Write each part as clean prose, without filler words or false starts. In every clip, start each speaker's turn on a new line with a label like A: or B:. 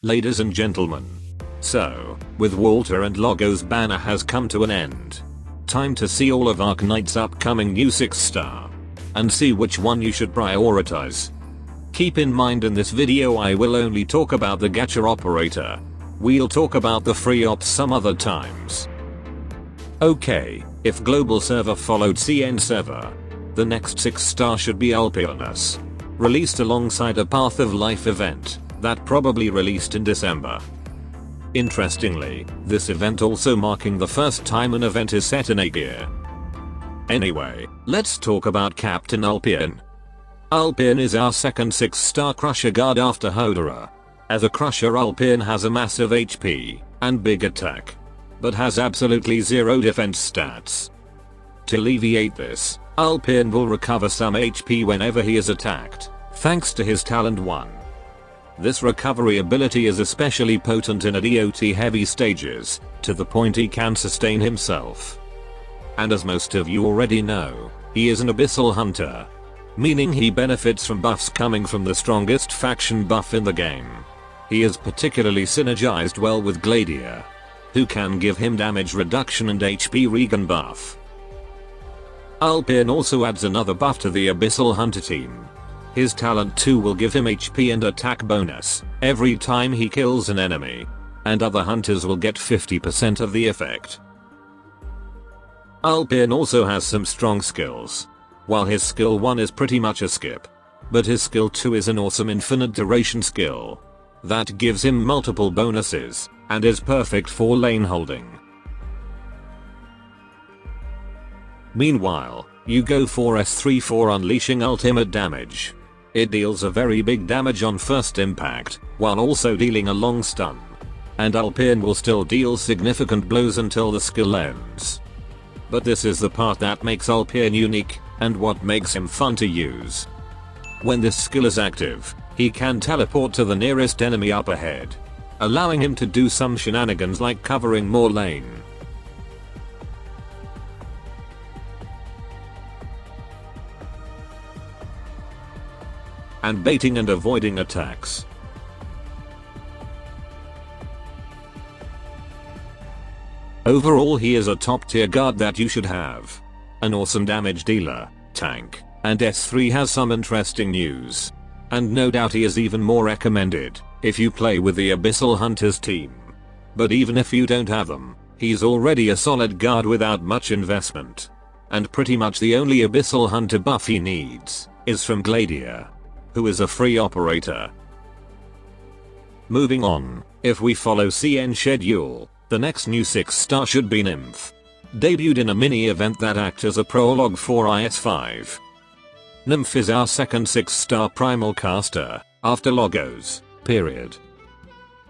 A: Ladies and gentlemen. So, with Walter and Logos banner has come to an end. Time to see all of Arknights' upcoming new 6-star. And see which one you should prioritize. Keep in mind in this video I will only talk about the gacha operator. We'll talk about the free ops some other times. Okay, if global server followed CN server, the next 6-star should be Ulpianus. Released alongside a Path of Life event that probably released in December. Interestingly, this event also marking the first time an event is set in a year. Anyway, let's talk about Captain Ulpian. Ulpian is our second 6-star Crusher guard after Hodera. As a Crusher, Ulpian has a massive HP and big attack, but has absolutely zero defense stats. To alleviate this, Ulpian will recover some HP whenever he is attacked, thanks to his talent 1. This recovery ability is especially potent in ADOT heavy stages, to the point he can sustain himself. And as most of you already know, he is an Abyssal Hunter, meaning he benefits from buffs coming from the strongest faction buff in the game. He is particularly synergized well with Gladiator, who can give him damage reduction and HP regen buff. Ulpian also adds another buff to the Abyssal Hunter team. His talent 2 will give him HP and attack bonus every time he kills an enemy, and other hunters will get 50% of the effect. Ulpian also has some strong skills. While his skill 1 is pretty much a skip, but his skill 2 is an awesome infinite duration skill that gives him multiple bonuses and is perfect for lane holding. Meanwhile, you go for S3 for unleashing ultimate damage. It deals a very big damage on first impact, while also dealing a long stun. And Ulpian will still deal significant blows until the skill ends. But this is the part that makes Ulpian unique, and what makes him fun to use. When this skill is active, he can teleport to the nearest enemy up ahead, allowing him to do some shenanigans like covering more lane. And baiting and avoiding attacks. Overall, he is a top tier guard that you should have. An awesome damage dealer, tank, and S3 has some interesting news. And no doubt he is even more recommended if you play with the Abyssal Hunters team. But even if you don't have them, he's already a solid guard without much investment. And pretty much the only Abyssal Hunter buff he needs is from Gladiator, who is a free operator. Moving on, if we follow CN schedule, the next new 6-star should be Nymph. Debuted in a mini event that acts as a prologue for IS5. Nymph is our second 6-star primal caster, after Logos, period.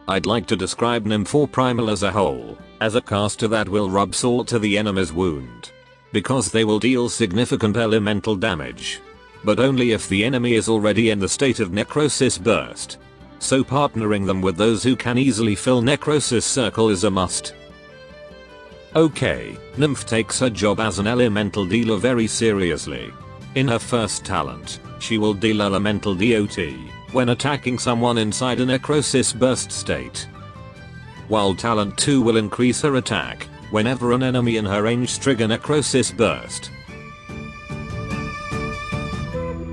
A: I'd like to describe Nymph or primal as a whole, as a caster that will rub salt to the enemy's wound. Because they will deal significant elemental damage. But only if the enemy is already in the state of necrosis burst. So partnering them with those who can easily fill necrosis circle is a must. Okay, Nymph takes her job as an elemental dealer very seriously. In her first talent, she will deal elemental DOT when attacking someone inside a necrosis burst state. While talent 2 will increase her attack whenever an enemy in her range trigger necrosis burst.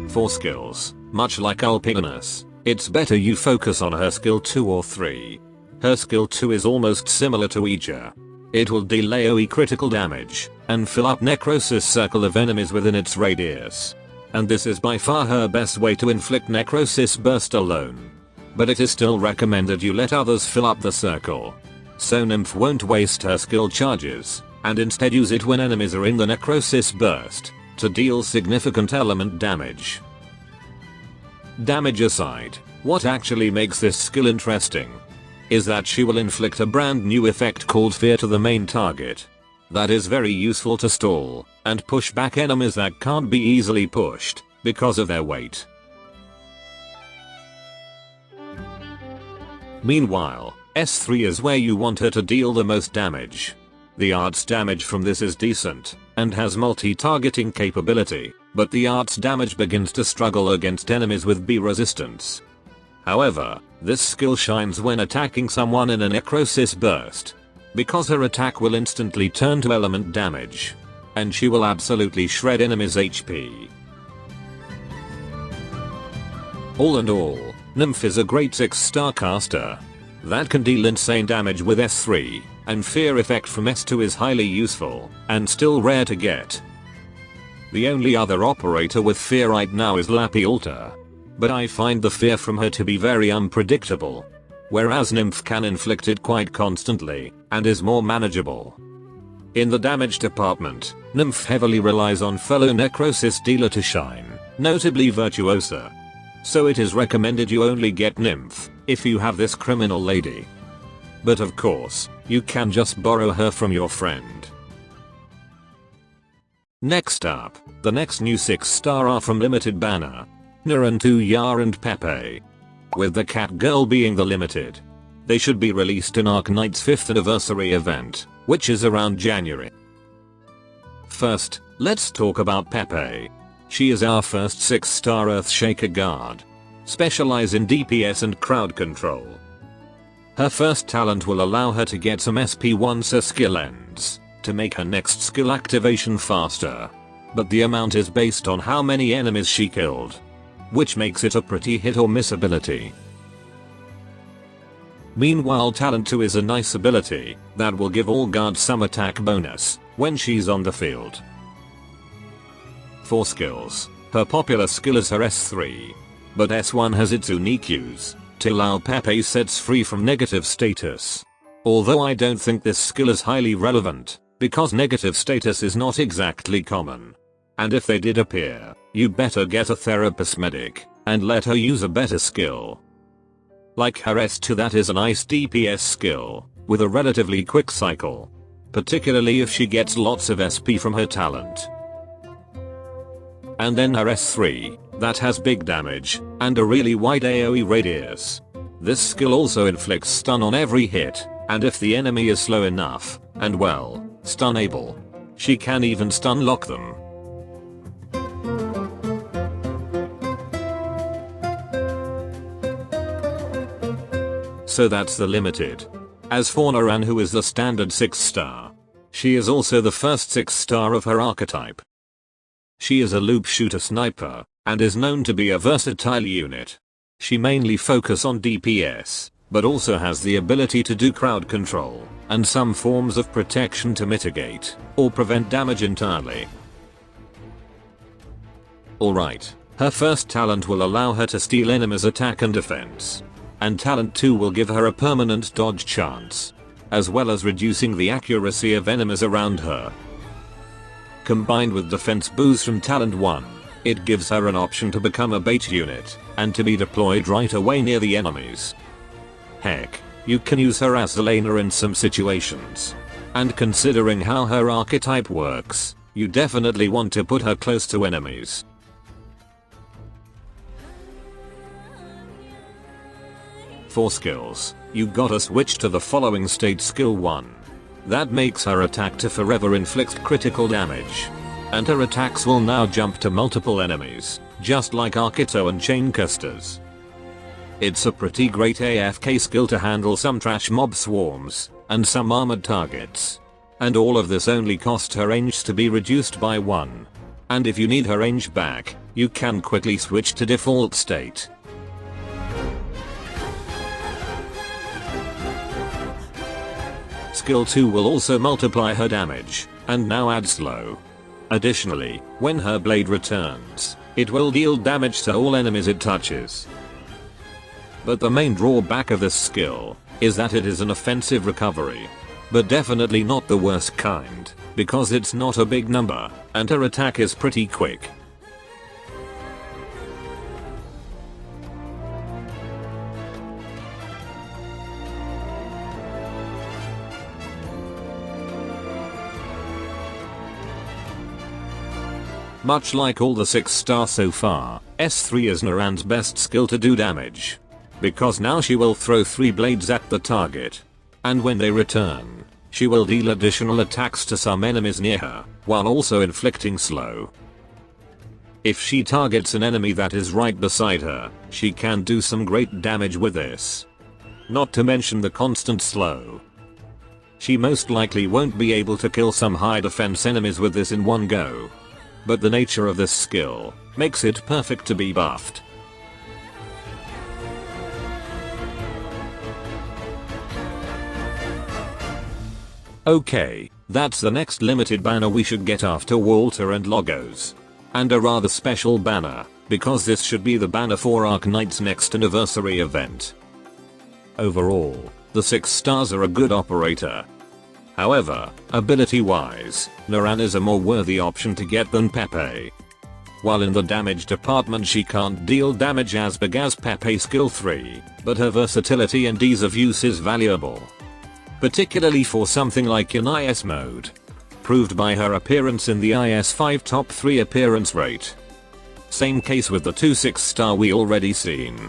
A: For skills, much like Ulpianus, it's better you focus on her skill 2 or 3. Her skill 2 is almost similar to Ija. It will deal AoE critical damage and fill up necrosis circle of enemies within its radius. And this is by far her best way to inflict necrosis burst alone. But it is still recommended you let others fill up the circle. So Nymph won't waste her skill charges, and instead use it when enemies are in the necrosis burst, to deal significant element damage. Damage aside, what actually makes this skill interesting is that she will inflict a brand new effect called Fear to the main target. That is very useful to stall and push back enemies that can't be easily pushed because of their weight. Meanwhile, S3 is where you want her to deal the most damage. The art's damage from this is decent and has multi-targeting capability, but the art's damage begins to struggle against enemies with B resistance. However, this skill shines when attacking someone in a necrosis burst, because her attack will instantly turn to element damage, and she will absolutely shred enemies' HP. All in all, Nymph is a great 6-star caster that can deal insane damage with S3, and fear effect from S2 is highly useful, and still rare to get. The only other operator with fear right now is Ulpianus, but I find the fear from her to be very unpredictable, whereas Nymph can inflict it quite constantly, and is more manageable. In the damage department, Nymph heavily relies on fellow necrosis dealer to shine, notably Virtuosa. So it is recommended you only get Nymph if you have this criminal lady. But of course, you can just borrow her from your friend. Next up, the next new 6-star are from limited banner, Narantuya and Pepe. With the cat girl being the limited, they should be released in Arknights' 5th anniversary event, which is around January. First, let's talk about Pepe. She is our first 6-star Earthshaker guard, specialize in DPS and crowd control. Her first talent will allow her to get some SP once her skill ends, to make her next skill activation faster. But the amount is based on how many enemies she killed, which makes it a pretty hit or miss ability. Meanwhile, Talent 2 is a nice ability that will give all guards some attack bonus when she's on the field. For skills, her popular skill is her S3, but S1 has its unique use to allow Pepe sets free from negative status. Although I don't think this skill is highly relevant, because negative status is not exactly common. And if they did appear, you better get a therapist medic and let her use a better skill. Like her S2, that is a nice DPS skill with a relatively quick cycle, particularly if she gets lots of SP from her talent. And then her S3, that has big damage and a really wide AoE radius. This skill also inflicts stun on every hit, and if the enemy is slow enough, and well, stun-able, she can even stun lock them. So that's the limited. As for Naran, who is the standard 6-star, she is also the first 6-star of her archetype. She is a loop shooter sniper, and is known to be a versatile unit. She mainly focuses on DPS, but also has the ability to do crowd control, and some forms of protection to mitigate, or prevent damage entirely. Alright, her first talent will allow her to steal enemies' attack and defense. And talent 2 will give her a permanent dodge chance, as well as reducing the accuracy of enemies around her. Combined with defense boost from talent 1, it gives her an option to become a bait unit, and to be deployed right away near the enemies. Heck, you can use her as a laner in some situations. And considering how her archetype works, you definitely want to put her close to enemies. For skills, you gotta switch to the following state: skill 1. That makes her attack to forever inflict critical damage. And her attacks will now jump to multiple enemies, just like Arkito and Chaincasters. It's a pretty great AFK skill to handle some trash mob swarms, and some armored targets. And all of this only cost her range to be reduced by 1. And if you need her range back, you can quickly switch to default state. Skill 2 will also multiply her damage, and now add slow. Additionally, when her blade returns, it will deal damage to all enemies it touches. But the main drawback of this skill is that it is an offensive recovery. But definitely not the worst kind, because it's not a big number, and her attack is pretty quick. Much like all the 6-star so far, S3 is Naran's best skill to do damage. Because now she will throw 3 blades at the target. And when they return, she will deal additional attacks to some enemies near her, while also inflicting slow. If she targets an enemy that is right beside her, she can do some great damage with this. Not to mention the constant slow. She most likely won't be able to kill some high defense enemies with this in one go. But the nature of this skill makes it perfect to be buffed. Okay, that's the next limited banner we should get after Walter and Logos. And a rather special banner, because this should be the banner for Arknights' next anniversary event. Overall, the 6 stars are a good operator. However, ability wise, Naran is a more worthy option to get than Pepe. While in the damage department she can't deal damage as big as Pepe skill 3, but her versatility and ease of use is valuable. Particularly for something like in IS mode. Proved by her appearance in the IS5 top 3 appearance rate. Same case with the 2 6-star we already seen.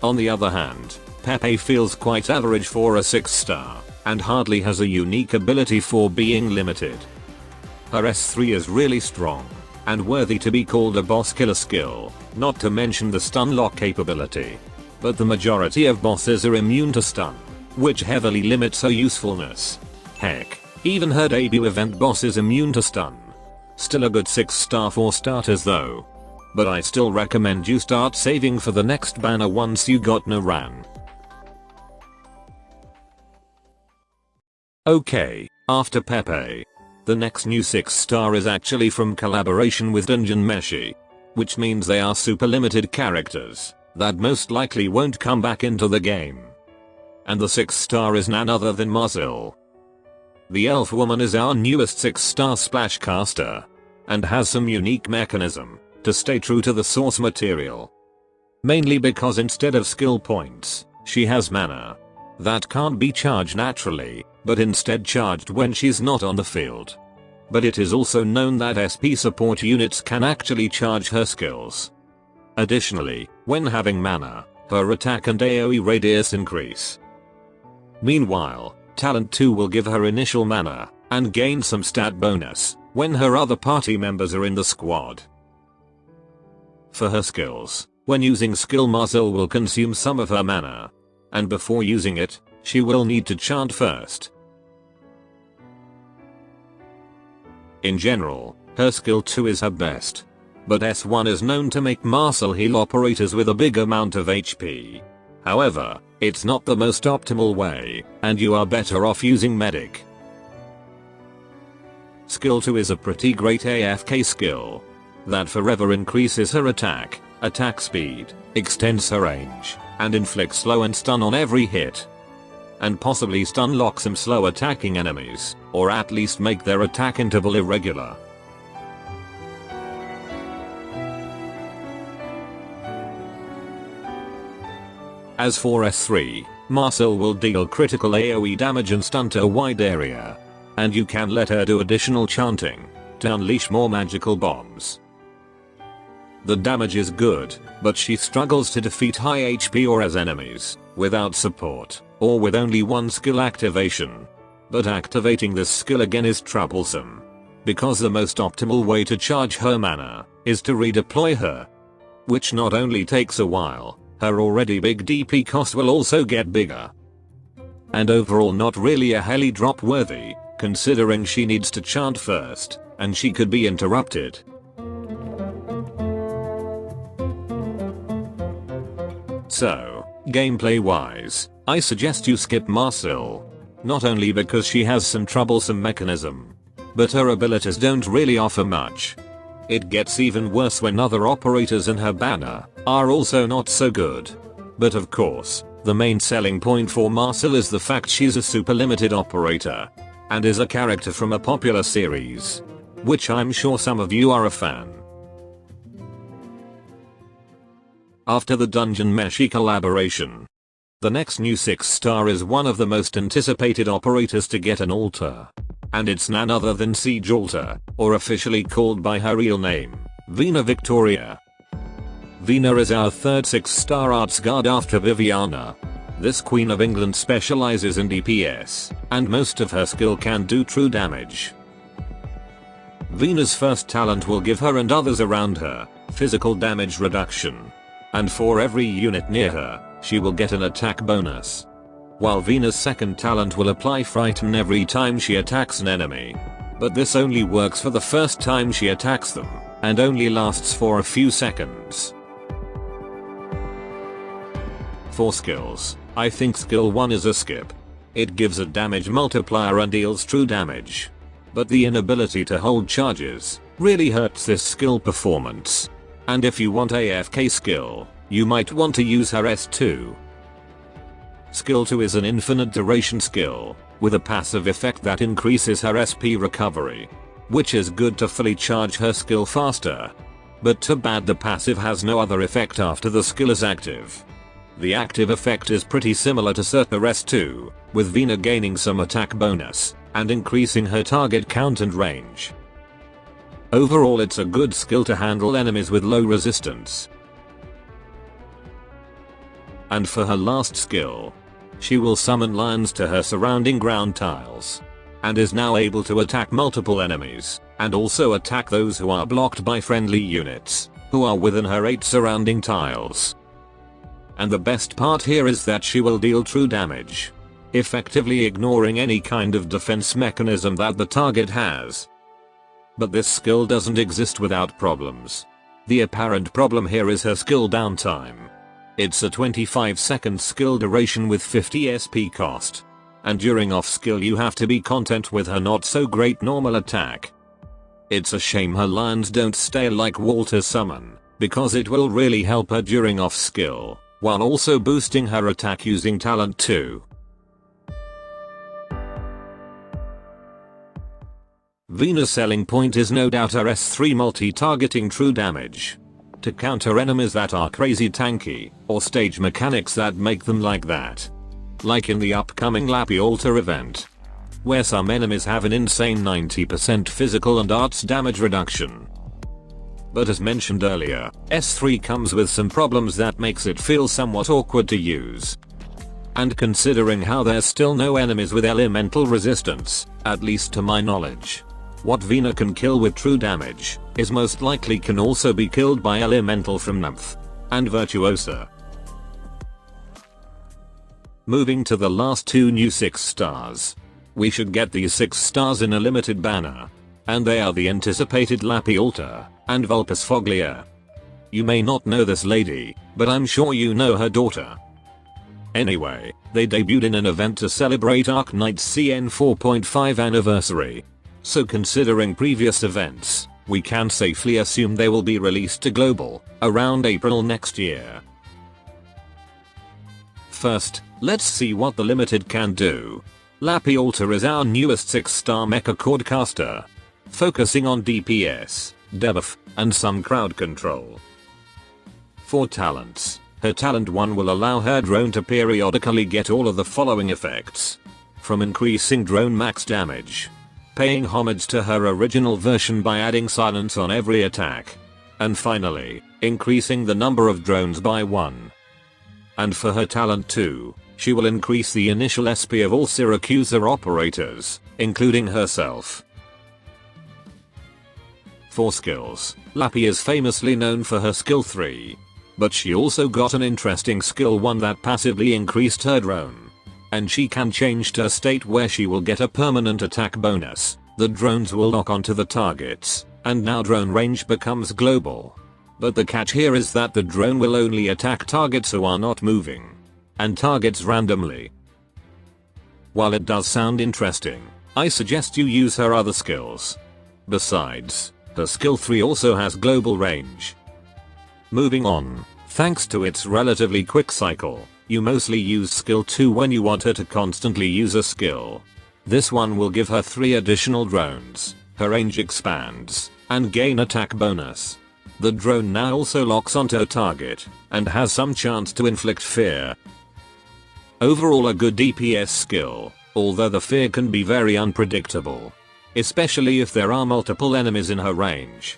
A: On the other hand, Pepe feels quite average for a 6-star, and hardly has a unique ability for being limited. Her S3 is really strong, and worthy to be called a boss killer skill, not to mention the stun lock capability. But the majority of bosses are immune to stun, which heavily limits her usefulness. Heck, even her debut event boss is immune to stun. Still a good 6-star for starters though. But I still recommend you start saving for the next banner once you got Naran. Okay, after Pepe. The next new 6-star is actually from collaboration with Dungeon Meshi. Which means they are super limited characters that most likely won't come back into the game. And the 6-star is none other than Marcille. The elf woman is our newest 6-star splash caster, and has some unique mechanism to stay true to the source material. Mainly because instead of skill points, she has mana that can't be charged naturally, but instead charged when she's not on the field. But it is also known that SP support units can actually charge her skills. Additionally, when having mana, her attack and AoE radius increase. Meanwhile, Talent 2 will give her initial mana, and gain some stat bonus, when her other party members are in the squad. For her skills, when using skill Marcille will consume some of her mana. And before using it, she will need to chant first. In general, her skill 2 is her best. But S1 is known to make Marcille heal operators with a big amount of HP. However, it's not the most optimal way, and you are better off using Medic. Skill 2 is a pretty great AFK skill that forever increases her attack speed, extends her range, and inflicts slow and stun on every hit. And possibly stun lock some slow attacking enemies, or at least make their attack interval irregular. As for S3, Marcille will deal critical AoE damage and stun to a wide area. And you can let her do additional chanting to unleash more magical bombs. The damage is good, but she struggles to defeat high HP or as enemies, without support, or with only one skill activation. But activating this skill again is troublesome. Because the most optimal way to charge her mana is to redeploy her. Which not only takes a while, her already big DP cost will also get bigger. And overall not really a heli drop worthy, considering she needs to chant first, and she could be interrupted. So, gameplay wise, I suggest you skip Marcille. Not only because she has some troublesome mechanism, but her abilities don't really offer much. It gets even worse when other operators in her banner are also not so good. But of course, the main selling point for Marcille is the fact she's a super limited operator, and is a character from a popular series, which I'm sure some of you are a fan. After the Dungeon Meshi collaboration, the next new 6-star is one of the most anticipated operators to get an altar. And it's none other than Siege Altar, or officially called by her real name, Vina Victoria. Vina is our third 6-star arts guard after Viviana. This Queen of England specializes in DPS, and most of her skill can do true damage. Vina's first talent will give her and others around her physical damage reduction. And for every unit near her, she will get an attack bonus. While Vina's second talent will apply Frighten every time she attacks an enemy. But this only works for the first time she attacks them, and only lasts for a few seconds. For skills, I think skill 1 is a skip. It gives a damage multiplier and deals true damage. But the inability to hold charges really hurts this skill performance. And if you want AFK skill, you might want to use her S2. Skill 2 is an infinite duration skill, with a passive effect that increases her SP recovery. Which is good to fully charge her skill faster. But too bad the passive has no other effect after the skill is active. The active effect is pretty similar to Surtur S2, with Vina gaining some attack bonus, and increasing her target count and range. Overall it's a good skill to handle enemies with low resistance. And for her last skill, she will summon lions to her surrounding ground tiles. And is now able to attack multiple enemies, and also attack those who are blocked by friendly units, who are within her 8 surrounding tiles. And the best part here is that she will deal true damage, effectively ignoring any kind of defense mechanism that the target has. But this skill doesn't exist without problems. The apparent problem here is her skill downtime. It's a 25-second skill duration with 50 SP cost. And during off skill you have to be content with her not so great normal attack. It's a shame her lions don't stay like Walter's summon, because it will really help her during off skill, while also boosting her attack using talent 2. Vina's selling point is no doubt her S3 multi-targeting true damage. To counter enemies that are crazy tanky, or stage mechanics that make them like that. Like in the upcoming Lappy Altar event, where some enemies have an insane 90% physical and arts damage reduction. But as mentioned earlier, S3 comes with some problems that makes it feel somewhat awkward to use. And considering how there's still no enemies with elemental resistance, at least to my knowledge, what Vina can kill with true damage, is most likely can also be killed by elemental from Nymph and Virtuosa. Moving to the last 2 new 6 stars. We should get these 6 stars in a limited banner. And they are the anticipated Lappy Altar and Vulpisfoglia. You may not know this lady, but I'm sure you know her daughter. Anyway, they debuted in an event to celebrate Arknights CN 4.5 anniversary. So considering previous events, we can safely assume they will be released to global around April next year. First, let's see what the limited can do. Lappy Altar is our newest 6-star mecha cordcaster, focusing on DPS, debuff, and some crowd control. For talents, her talent 1 will allow her drone to periodically get all of the following effects. From increasing drone max damage, paying homage to her original version by adding silence on every attack, and finally, increasing the number of drones by 1. And for her talent 2, she will increase the initial SP of all Syracusa operators, including herself. For skills, Lappy is famously known for her skill 3. But she also got an interesting skill 1 that passively increased her drone. And she can change to a state where she will get a permanent attack bonus. The drones will lock onto the targets, and now drone range becomes global. But the catch here is that the drone will only attack targets who are not moving, and targets randomly. While it does sound interesting, I suggest you use her other skills. Besides, her skill 3 also has global range. Moving on, thanks to its relatively quick cycle, you mostly use skill 2 when you want her to constantly use a skill. This one will give her 3 additional drones, her range expands, and gain attack bonus. The drone now also locks onto a target, and has some chance to inflict fear. Overall a good DPS skill, although the fear can be very unpredictable. Especially if there are multiple enemies in her range.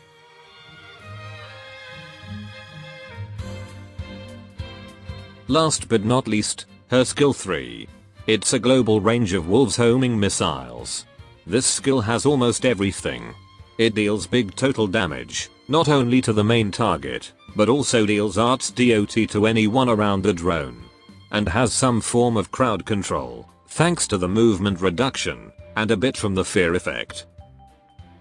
A: Last but not least, her skill 3. It's a global range of wolves homing missiles. This skill has almost everything. It deals big total damage, not only to the main target, but also deals arts dot to anyone around the drone. And has some form of crowd control, thanks to the movement reduction, and a bit from the fear effect.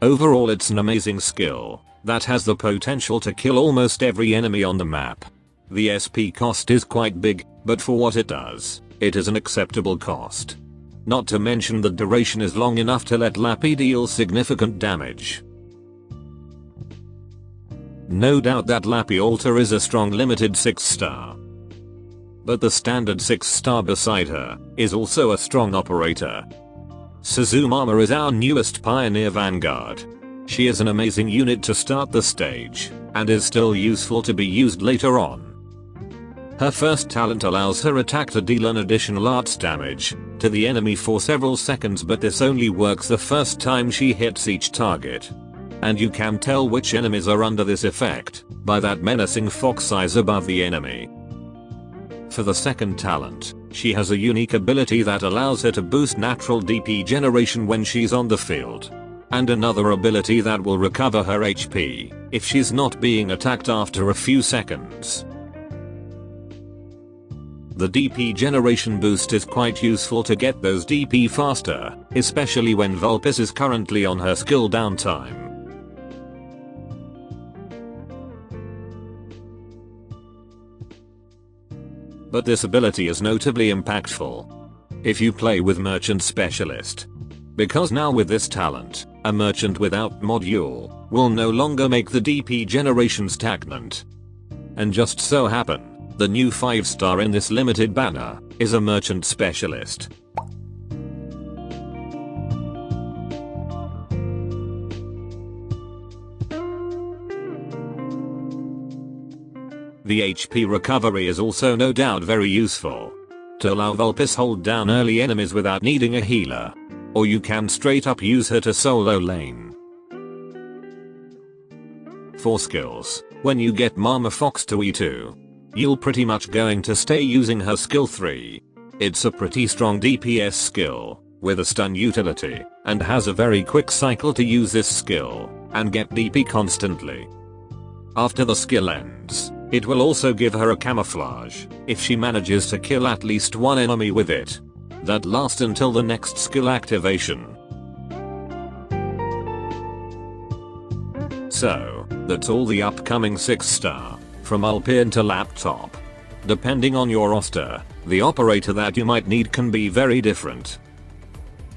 A: Overall it's an amazing skill, that has the potential to kill almost every enemy on the map. The SP cost is quite big, but for what it does, it is an acceptable cost. Not to mention the duration is long enough to let Lappy deal significant damage. No doubt that Lappy Alter is a strong limited 6 star. But the standard 6 star beside her is also a strong operator. Suzumama is our newest pioneer vanguard. She is an amazing unit to start the stage, and is still useful to be used later on. Her first talent allows her attack to deal an additional arts damage to the enemy for several seconds, but this only works the first time she hits each target. And you can tell which enemies are under this effect by that menacing fox eyes above the enemy. For the second talent, she has a unique ability that allows her to boost natural DP generation when she's on the field. And another ability that will recover her HP if she's not being attacked after a few seconds. The DP generation boost is quite useful to get those DP faster, especially when Vulpis is currently on her skill downtime. But this ability is notably impactful if you play with Merchant Specialist. Because now with this talent, a merchant without module will no longer make the DP generation stagnant. And just so happen, the new 5 star in this limited banner is a Merchant Specialist. The HP recovery is also no doubt very useful to allow Vulpis hold down early enemies without needing a healer. Or you can straight up use her to solo lane. For skills, when you get Mama Fox to E2, you'll pretty much going to stay using her skill 3. It's a pretty strong DPS skill, with a stun utility, and has a very quick cycle to use this skill, and get DP constantly. After the skill ends, it will also give her a camouflage, if she manages to kill at least one enemy with it. That lasts until the next skill activation. So, that's all the upcoming 6 star, from Ulpian to laptop. Depending on your roster, the operator that you might need can be very different.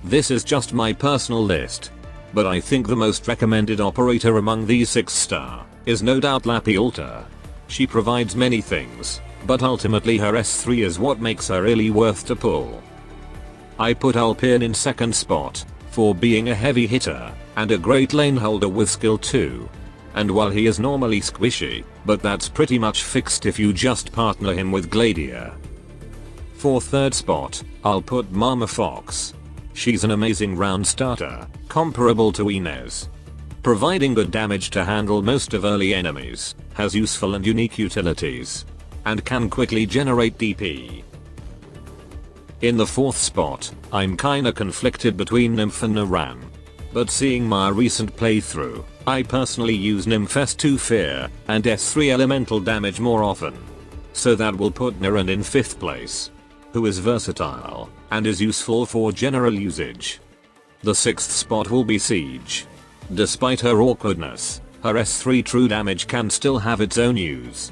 A: This is just my personal list. But I think the most recommended operator among these 6 star is no doubt Lappy Alter. She provides many things, but ultimately her S3 is what makes her really worth to pull. I put Ulpian in second spot, for being a heavy hitter, and a great lane holder with skill 2. And while he is normally squishy, but that's pretty much fixed if you just partner him with Gladiator. For third spot, I'll put Mama Fox. She's an amazing round starter, comparable to Inez. Providing good damage to handle most of early enemies, has useful and unique utilities, and can quickly generate DP. In the fourth spot, I'm kinda conflicted between Nymph and Naran. But seeing my recent playthrough, I personally use Nymph S2 Fear and S3 Elemental damage more often. So that will put Naran in 5th place, who is versatile and is useful for general usage. The 6th spot will be Siege. Despite her awkwardness, her S3 true damage can still have its own use.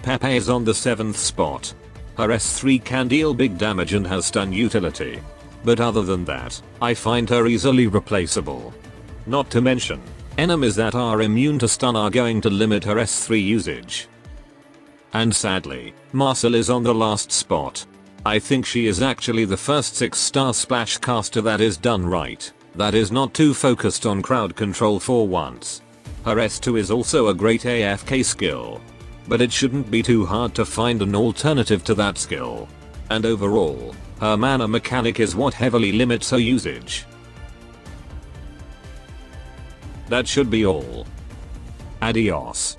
A: Pepe is on the 7th spot. Her S3 can deal big damage and has stun utility. But other than that, I find her easily replaceable. Not to mention, enemies that are immune to stun are going to limit her S3 usage. And sadly, Marcille is on the last spot. I think she is actually the first 6-star splash caster that is done right, that is not too focused on crowd control for once. Her S2 is also a great AFK skill. But it shouldn't be too hard to find an alternative to that skill. And overall, her mana mechanic is what heavily limits her usage. That should be all. Adios.